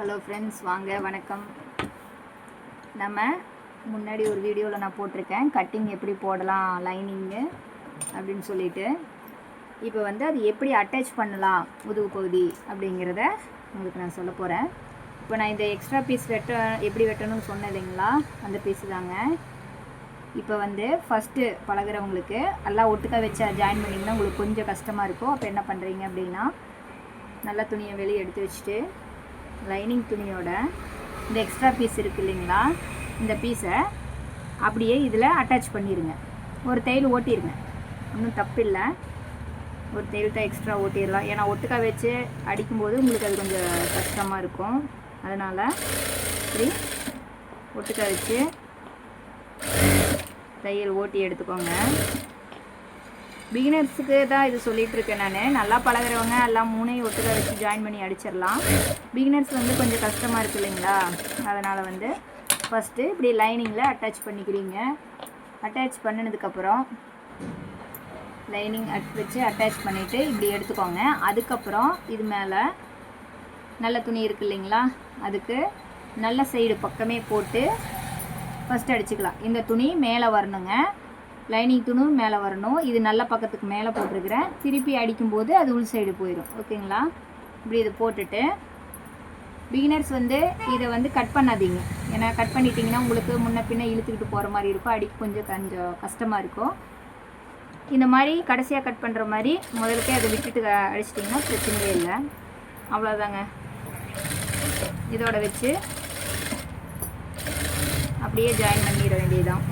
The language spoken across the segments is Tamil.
ஹலோ ஃப்ரெண்ட்ஸ், வாங்க வணக்கம். நம்ம முன்னாடி ஒரு வீடியோவில் நான் போட்டிருக்கேன் கட்டிங் எப்படி போடலாம் லைனிங்கு அப்படின்னு சொல்லிட்டு. இப்போ வந்து அது எப்படி அட்டாச் பண்ணலாம் முதுகு பகுதி அப்படிங்கிறத உங்களுக்கு நான் சொல்ல போகிறேன். இப்போ நான் இந்த எக்ஸ்ட்ரா பீஸ் எப்படி வெட்டணும்னு சொன்னேன் இல்லைங்களா, அந்த பீஸு தாங்க. இப்போ வந்து ஃபஸ்ட்டு பழகிறவங்களுக்கு எல்லாம் ஒட்டுக்கா வச்சு ஜாயின் பண்ணிங்கன்னா உங்களுக்கு கொஞ்சம் கஷ்டமாக இருக்கும். அப்போ என்ன பண்ணுறீங்க அப்படின்னா, நல்லா துணியை வெளியே எடுத்து வச்சுட்டு லைனிங் துணியோட இந்த எக்ஸ்ட்ரா பீஸ் இருக்குது இல்லைங்களா, இந்த பீஸை அப்படியே இதில் அட்டாச் பண்ணிடுங்க. ஒரு தையல் ஓட்டிடுங்க, ஒன்றும் தப்பு இல்லை. ஒரு தையல் தான் எக்ஸ்ட்ரா ஓட்டிடலாம். ஏன்னா ஒட்டுக்கா வச்சு அடிக்கும்போது உங்களுக்கு அது கொஞ்சம் கஷ்டமாக இருக்கும். அதனால் இப்படி ஒட்டுக்கா வச்சு தையல் ஓட்டி எடுத்துக்கோங்க. பிகினர்ஸுக்கு தான் இது சொல்லிகிட்ருக்கேன் நான். நல்லா பழகிறவங்க எல்லாம் மூணையும் ஒட்டுக்கா வச்சு ஜாயின் பண்ணி அடிச்சிடலாம். பிகினர்ஸ் வந்து கொஞ்சம் கஷ்டமாக இருக்குது இல்லைங்களா, அதனால் வந்து ஃபஸ்ட்டு இப்படி லைனிங்கில் அட்டாச் பண்ணிக்கிறீங்க. அட்டாச் பண்ணினதுக்கப்புறம் லைனிங் வச்சு அட்டாச் பண்ணிவிட்டு இப்படி எடுத்துக்கோங்க. அதுக்கப்புறம் இது மேலே நல்ல துணி இருக்குது இல்லைங்களா, அதுக்கு நல்ல சைடு பக்கமே போட்டு ஃபஸ்ட்டு அடிச்சுக்கலாம். இந்த துணி மேலே வரணுங்க, லைனிங் துணும் மேலே வரணும். இது நல்ல பக்கத்துக்கு மேலே போட்டிருக்கிறேன். திருப்பி அடிக்கும்போது அது உள் சைடு போயிடும். ஓகேங்களா, இப்படி இதை போட்டுட்டு பிகினர்ஸ் வந்து இதை வந்து கட் பண்ணாதீங்க. ஏன்னா கட் பண்ணிட்டீங்கன்னா உங்களுக்கு முன்ன பின்ன இழுத்துக்கிட்டு போகிற மாதிரி இருக்கும், அடிக்க கொஞ்சம் கஷ்டமாக இருக்கும். இந்த மாதிரி கடைசியாக கட் பண்ணுற மாதிரி முதலுக்கே அதை விட்டுட்டு அடிச்சிட்டிங்கன்னா பிரச்சனையே இல்லை. அவ்வளோதாங்க. இதோட வச்சு அப்படியே ஜாயின் பண்ணிட வேண்டியதுதான்.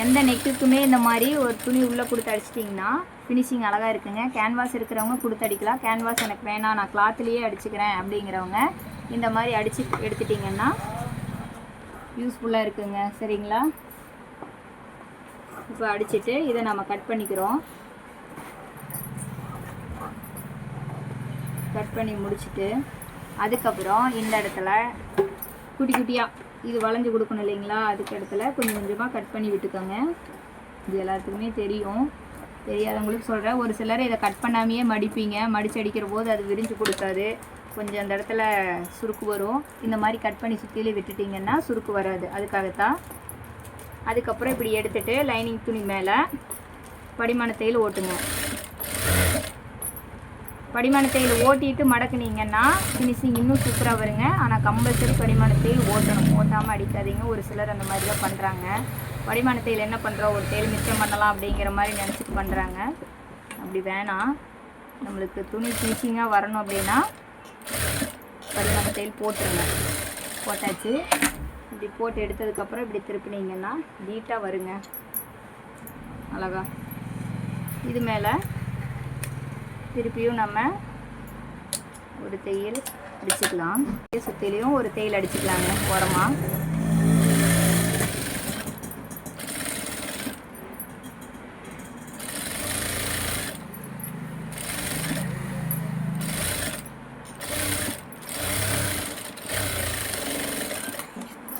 எந்த நெக்குக்குமே இந்த மாதிரி ஒரு துணி உள்ளே கொடுத்து அடிச்சிட்டிங்கன்னா ஃபினிஷிங் அழகாக இருக்குங்க. கேன்வாஸ் இருக்கிறவங்க கொடுத்து அடிக்கலாம். கேன்வாஸ் எனக்கு வேணாம், நான் கிளாத்லேயே அடிச்சுக்கிறேன் அப்படிங்கிறவங்க இந்த மாதிரி அடித்து எடுத்துட்டிங்கன்னா யூஸ்ஃபுல்லாக இருக்குங்க. சரிங்களா, இப்போ அடிச்சுட்டு இதை நம்ம கட் பண்ணிக்கிறோம். கட் பண்ணி முடிச்சுட்டு அதுக்கப்புறம் இந்த இடத்துல குட்டி குட்டியாக இது வளைஞ்சு கொடுக்கணும் இல்லைங்களா, அதுக்கு இடத்துல கொஞ்சம் கொஞ்சமாக கட் பண்ணி விட்டுக்கோங்க. இது எல்லாத்துக்குமே தெரியும், தெரியாதவங்களுக்கு சொல்கிறேன். ஒரு சிலர் இதை கட் பண்ணாமையே மடிப்பீங்க, மடித்து அடிக்கிற போது அது விரிஞ்சு கொடுக்காது, கொஞ்சம் அந்த இடத்துல சுருக்கு வரும். இந்த மாதிரி கட் பண்ணி சுற்றிலே விட்டுட்டிங்கன்னா சுருக்கு வராது, அதுக்காகத்தான். அதுக்கப்புறம் இப்படி எடுத்துகிட்டு லைனிங் துணி மேலே படிமான தையல் ஓட்டுங்க. படிமான தையல் ஓட்டிட்டு மடக்குனீங்கன்னா ஃபினிஷிங் இன்னும் சூப்பராக வருங்க. ஆனால் கம்பல்சரி படிமான தையல் ஓட்டணும், ஓட்டாமல் அடிக்காதீங்க. ஒரு சிலர் அந்த மாதிரி தான் பண்ணுறாங்க. படிமான தையல் என்ன பண்ணுறோம், ஒரு தையல் மிச்சம் பண்ணலாம் அப்படிங்கிற மாதிரி நினச்சிட்டு பண்ணுறாங்க. அப்படி வேணாம். நம்மளுக்கு துணி ஃபினிஷிங்காக வரணும் அப்படின்னா படிமான தையல் போட்டுருங்க. போட்டாச்சு. இப்படி போட்டு எடுத்ததுக்கப்புறம் இப்படி திருப்பினீங்கன்னா நீட்டாக வருங்க, அழகா. இது மேலே திருப்பியும் நம்ம ஒரு தையல் அடிச்சுக்கலாம். சுற்றிலையும் ஒரு தையல் அடிச்சுக்கலாங்க ஓரமாக.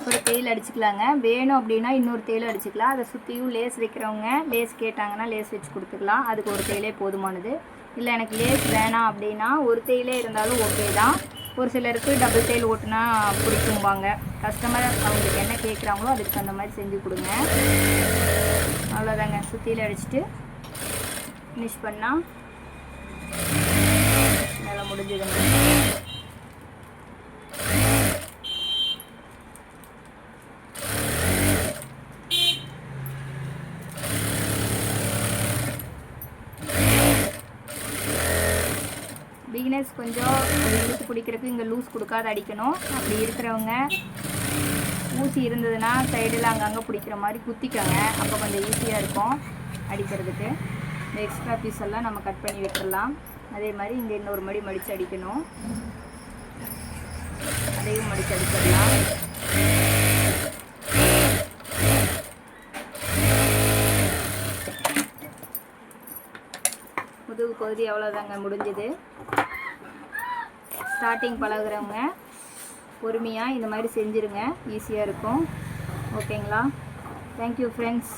ஒரு தையல் அடிச்சுக்கலாங்க. வேணும் அப்படின்னா இன்னொரு தையல் அடிச்சுக்கலாம். அதை சுற்றியும் லேஸ் வைக்கிறவங்க லேஸ் கேட்டாங்கன்னா லேஸ் வச்சு கொடுத்துக்கலாம். அதுக்கு ஒரு தையலே போதுமானது. இல்லை எனக்கு லேஸ் வேணாம் அப்படின்னா ஒரு தையலே இருந்தாலும் ஓகே தான். ஒரு சிலருக்கு டபுள் தையல் ஓட்டுனா பிடிக்கும்பாங்க. கஸ்டமர் அவங்களுக்கு என்ன கேட்குறாங்களோ அதுக்கு தகுந்த மாதிரி செஞ்சு கொடுங்க. அவ்வளோதாங்க. சுற்றியில் அடிச்சுட்டு ஃபினிஷ் பண்ணால் நல்லா முடிஞ்சதுங்க. பிகினர்ஸ் கொஞ்சம் இழுத்து பிடிக்கிறதுக்கு இங்கே லூஸ் கொடுக்காத அடிக்கணும். அப்படி இருக்கிறவங்க ஊசி இருந்ததுன்னா சைடில் அங்கங்கே பிடிக்கிற மாதிரி குத்திக்கோங்க. அப்போ கொஞ்சம் ஈஸியாக இருக்கும் அடிக்கிறதுக்கு. இந்த எக்ஸ்ட்ரா பீஸ் எல்லாம் நம்ம கட் பண்ணி விட்டுடலாம். அதே மாதிரி இங்கே இன்னொரு மடி மடித்து அடிக்கணும், அதையும் மடித்து அடிச்சிடலாம். முதுகு பகுதி அவ்வளோதாங்க, முடிஞ்சது. ஸ்டார்டிங் பழகுறவங்க பொறுமையாக இந்த மாதிரி செஞ்சுருங்க, ஈஸியாக இருக்கும். ஓகேங்களா, தேங்க்யூ ஃப்ரெண்ட்ஸ்.